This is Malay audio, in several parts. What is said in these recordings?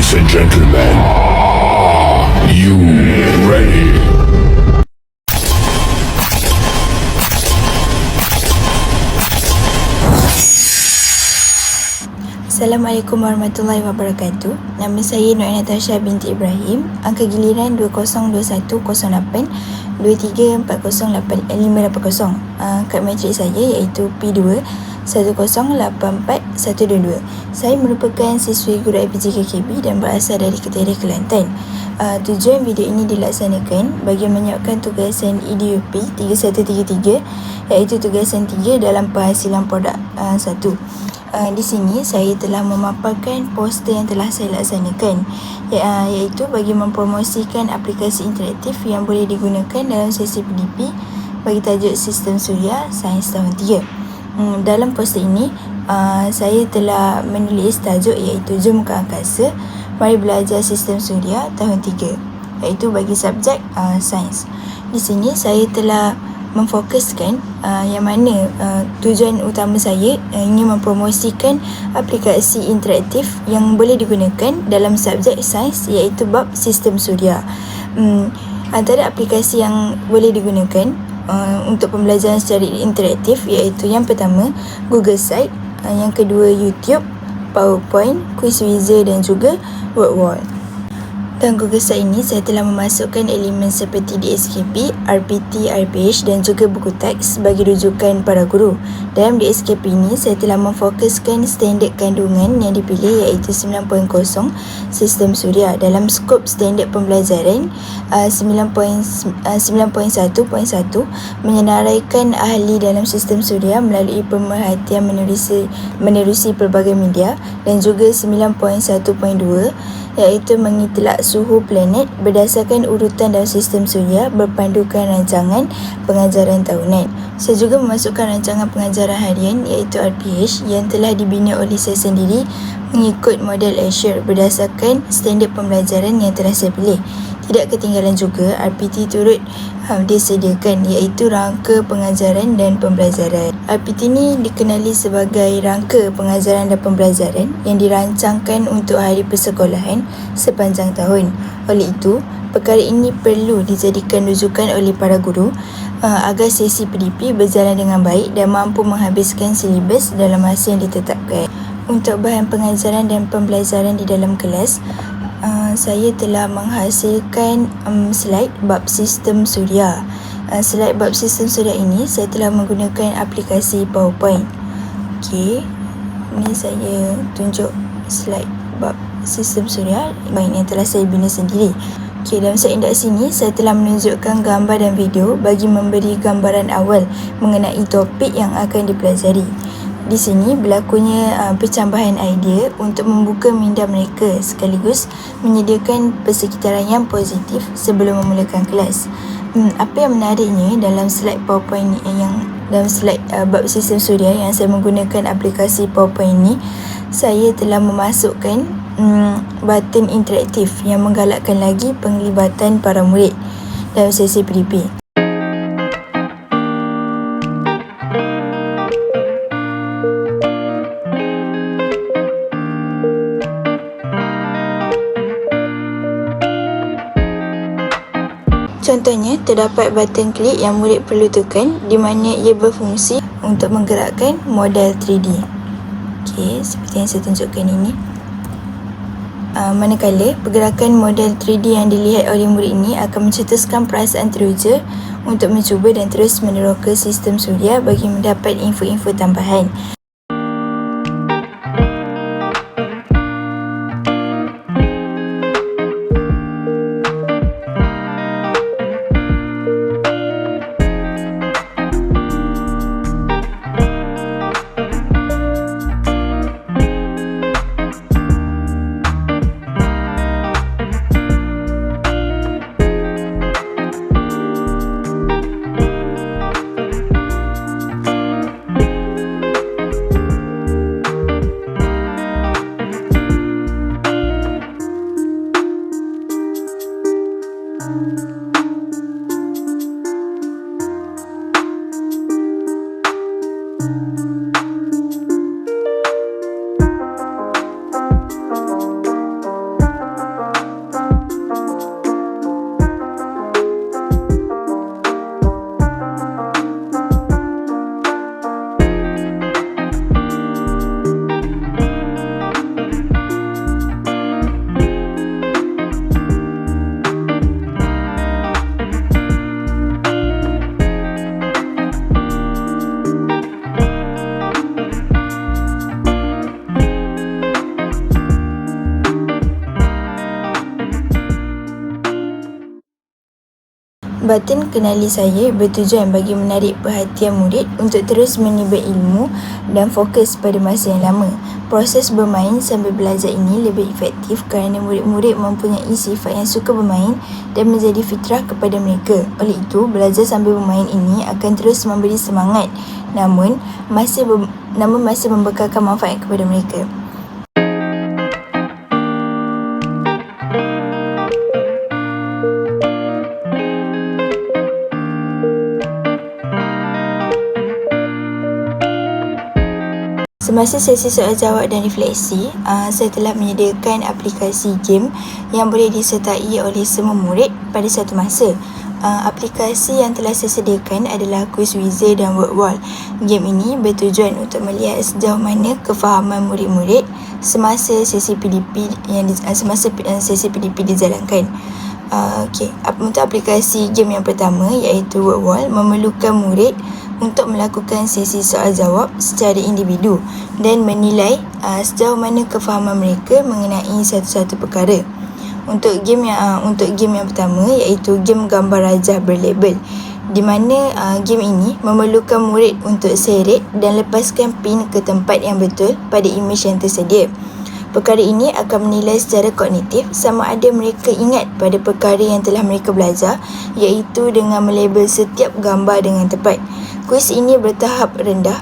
Ladies and gentlemen, are you ready? Assalamualaikum warahmatullahi wabarakatuh. Nama saya Nur Natasha binti Ibrahim. Angka giliran 20210823408580. Kad matrik saya iaitu P2 1084122. Saya merupakan siswi guru IPJ-KKB dan berasal dari Keteria, Kelantan. Tujuan video ini dilaksanakan bagi menyiapkan tugasan EDUP 3133 iaitu tugasan 3 dalam penghasilan produk 1. Di sini saya telah memaparkan poster yang telah saya laksanakan, iaitu bagi mempromosikan aplikasi interaktif yang boleh digunakan dalam sesi PDP bagi tajuk Sistem Suria Sains tahun 3. Dalam poster ini saya telah menulis tajuk iaitu Jom ke Angkasa, Mari Belajar Sistem Suria tahun 3, iaitu bagi subjek sains. Di sini saya telah memfokuskan yang mana tujuan utama saya ingin mempromosikan aplikasi interaktif yang boleh digunakan dalam subjek sains iaitu bab sistem suria. Antara aplikasi yang boleh digunakan untuk pembelajaran secara interaktif iaitu yang pertama Google Site, yang kedua YouTube, PowerPoint, Quizizzer dan juga Wordwall. Dalam Google Site ini, saya telah memasukkan elemen seperti DSKP, RPT, RPH dan juga buku teks bagi rujukan para guru. Dalam DSKP ini, saya telah memfokuskan standard kandungan yang dipilih iaitu 9.0 Sistem Suria dalam skop standard pembelajaran 9.1.1 menyenaraikan ahli dalam Sistem Suria melalui pemerhatian menerusi pelbagai media, dan juga 9.1.2 iaitu mengitelak suhu planet berdasarkan urutan dalam sistem suria berpandukan rancangan pengajaran tahunan. Saya juga memasukkan rancangan pengajaran harian iaitu RPH yang telah dibina oleh saya sendiri mengikut model Azure berdasarkan standard pembelajaran yang telah saya pilih. Tidak ketinggalan juga RPT turut disediakan iaitu rangka pengajaran dan pembelajaran. RPT ini dikenali sebagai rangka pengajaran dan pembelajaran yang dirancangkan untuk hari persekolahan sepanjang tahun. Oleh itu, perkara ini perlu dijadikan rujukan oleh para guru agar sesi PDP berjalan dengan baik dan mampu menghabiskan silibus dalam masa yang ditetapkan. Untuk bahan pengajaran dan pembelajaran di dalam kelas, saya telah menghasilkan slide bab sistem suria. Slide bab sistem suria ini saya telah menggunakan aplikasi PowerPoint. Okey, ini saya tunjuk slide bab sistem suria yang telah saya bina sendiri. Okey, dalam slide index ini saya telah menunjukkan gambar dan video bagi memberi gambaran awal mengenai topik yang akan dipelajari. Di sini berlakunya percambahan idea untuk membuka minda mereka sekaligus menyediakan persekitaran yang positif sebelum memulakan kelas. Apa yang menariknya dalam slide PowerPoint dalam slide bab sistem suria yang saya menggunakan aplikasi PowerPoint ini, saya telah memasukkan button interaktif yang menggalakkan lagi penglibatan para murid dalam sesi PDP. Contohnya, terdapat button klik yang murid perlu tekan di mana ia berfungsi untuk menggerakkan model 3D. Okey, seperti yang saya tunjukkan ini. Manakala pergerakan model 3D yang dilihat oleh murid ini akan mencetuskan perasaan teruja untuk mencuba dan terus meneroka sistem suria bagi mendapat info-info tambahan. Batin Kenali Saya bertujuan bagi menarik perhatian murid untuk terus menimba ilmu dan fokus pada masa yang lama. Proses bermain sambil belajar ini lebih efektif kerana murid-murid mempunyai sifat yang suka bermain dan menjadi fitrah kepada mereka. Oleh itu, belajar sambil bermain ini akan terus memberi semangat namun masih membekalkan manfaat kepada mereka. Semasa sesi soal jawab dan refleksi, saya telah menyediakan aplikasi game yang boleh disertai oleh semua murid pada satu masa. Aplikasi yang telah saya sediakan adalah Quizizzer dan Wordwall. Game ini bertujuan untuk melihat sejauh mana kefahaman murid-murid semasa sesi PDP dijalankan. Untuk aplikasi game yang pertama iaitu Wordwall memerlukan murid untuk melakukan sesi soal jawab secara individu dan menilai sejauh mana kefahaman mereka mengenai satu-satu perkara. Untuk game yang pertama iaitu game gambar rajah berlabel, di mana game ini memerlukan murid untuk seret dan lepaskan pin ke tempat yang betul pada imej yang tersedia. Perkara ini akan menilai secara kognitif sama ada mereka ingat pada perkara yang telah mereka belajar, iaitu dengan melabel setiap gambar dengan tepat. Kuis ini bertahap rendah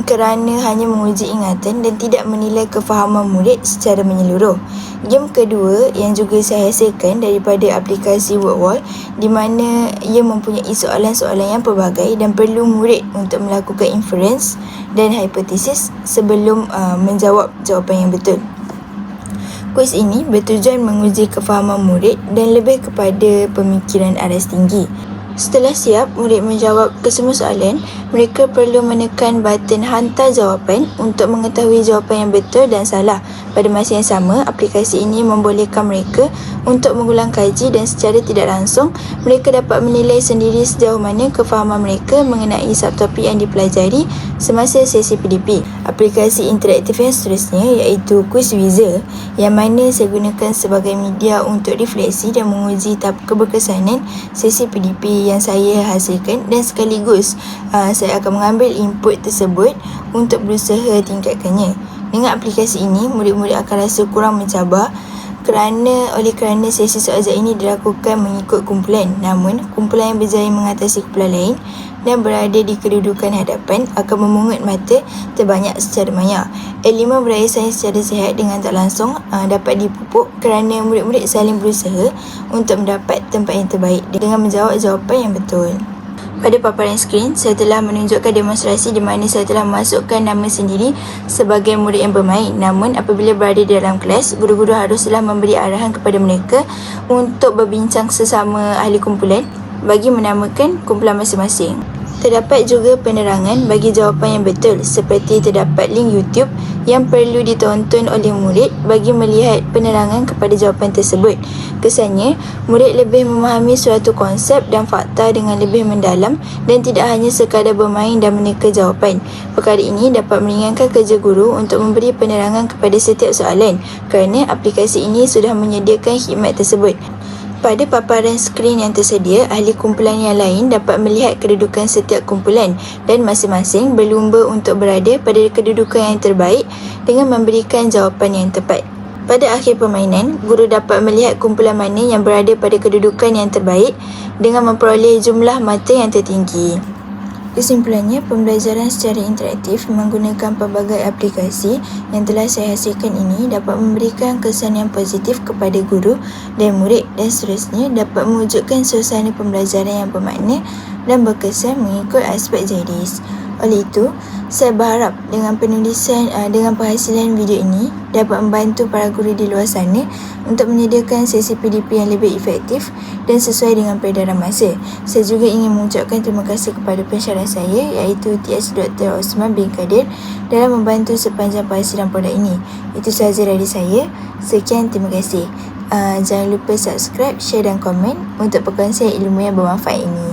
kerana hanya menguji ingatan dan tidak menilai kefahaman murid secara menyeluruh. Game kedua yang juga saya hasilkan daripada aplikasi Wordwall, di mana ia mempunyai soalan-soalan yang pelbagai dan perlu murid untuk melakukan inference dan hipotesis sebelum menjawab jawapan yang betul. Kuis ini bertujuan menguji kefahaman murid dan lebih kepada pemikiran aras tinggi. Setelah siap murid menjawab kesemua soalan, mereka perlu menekan button hantar jawapan untuk mengetahui jawapan yang betul dan salah. Pada masa yang sama, aplikasi ini membolehkan mereka untuk mengulang kaji dan secara tidak langsung, mereka dapat menilai sendiri sejauh mana kefahaman mereka mengenai subtopik yang dipelajari semasa sesi PDP. Aplikasi interaktif yang seterusnya iaitu Quizizzer, yang mana saya gunakan sebagai media untuk refleksi dan menguji tahap keberkesanan sesi PDP yang saya hasilkan, dan sekaligus saya akan mengambil input tersebut untuk berusaha tingkatkannya. Dengan aplikasi ini, murid-murid akan rasa kurang mencabar oleh kerana sesi soal jawab ini dilakukan mengikut kumpulan. Namun, kumpulan yang berjaya mengatasi kumpulan lain dan berada di kedudukan hadapan akan memungut mata terbanyak secara maya. Elemen beraisan secara sihat dengan tak langsung dapat dipupuk kerana murid-murid saling berusaha untuk mendapat tempat yang terbaik dengan menjawab jawapan yang betul. Pada paparan skrin, saya telah menunjukkan demonstrasi di mana saya telah memasukkan nama sendiri sebagai murid yang bermain. Namun, apabila berada di dalam kelas, guru-guru haruslah memberi arahan kepada mereka untuk berbincang sesama ahli kumpulan bagi menamakan kumpulan masing-masing. Terdapat juga penerangan bagi jawapan yang betul, seperti terdapat link YouTube yang perlu ditonton oleh murid bagi melihat penerangan kepada jawapan tersebut. Kesannya, murid lebih memahami suatu konsep dan fakta dengan lebih mendalam dan tidak hanya sekadar bermain dan meneka jawapan. Perkara ini dapat meringankan kerja guru untuk memberi penerangan kepada setiap soalan kerana aplikasi ini sudah menyediakan khidmat tersebut. Pada paparan skrin yang tersedia, ahli kumpulan yang lain dapat melihat kedudukan setiap kumpulan dan masing-masing berlumba untuk berada pada kedudukan yang terbaik dengan memberikan jawapan yang tepat. Pada akhir permainan, guru dapat melihat kumpulan mana yang berada pada kedudukan yang terbaik dengan memperoleh jumlah mata yang tertinggi. Kesimpulannya, pembelajaran secara interaktif menggunakan pelbagai aplikasi yang telah saya hasilkan ini dapat memberikan kesan yang positif kepada guru dan murid dan seterusnya dapat mewujudkan suasana pembelajaran yang bermakna dan berkesan mengikut aspek JDIS. Oleh itu, saya berharap dengan penghasilan video ini dapat membantu para guru di luar sana untuk menyediakan sesi PDP yang lebih efektif dan sesuai dengan peredaran masa. Saya juga ingin mengucapkan terima kasih kepada pensyarah saya iaitu TS Dr. Osman bin Kadir dalam membantu sepanjang penghasilan produk ini. Itu sahaja dari saya. Sekian, terima kasih. Jangan lupa subscribe, share dan komen untuk perkongsian ilmu yang bermanfaat ini.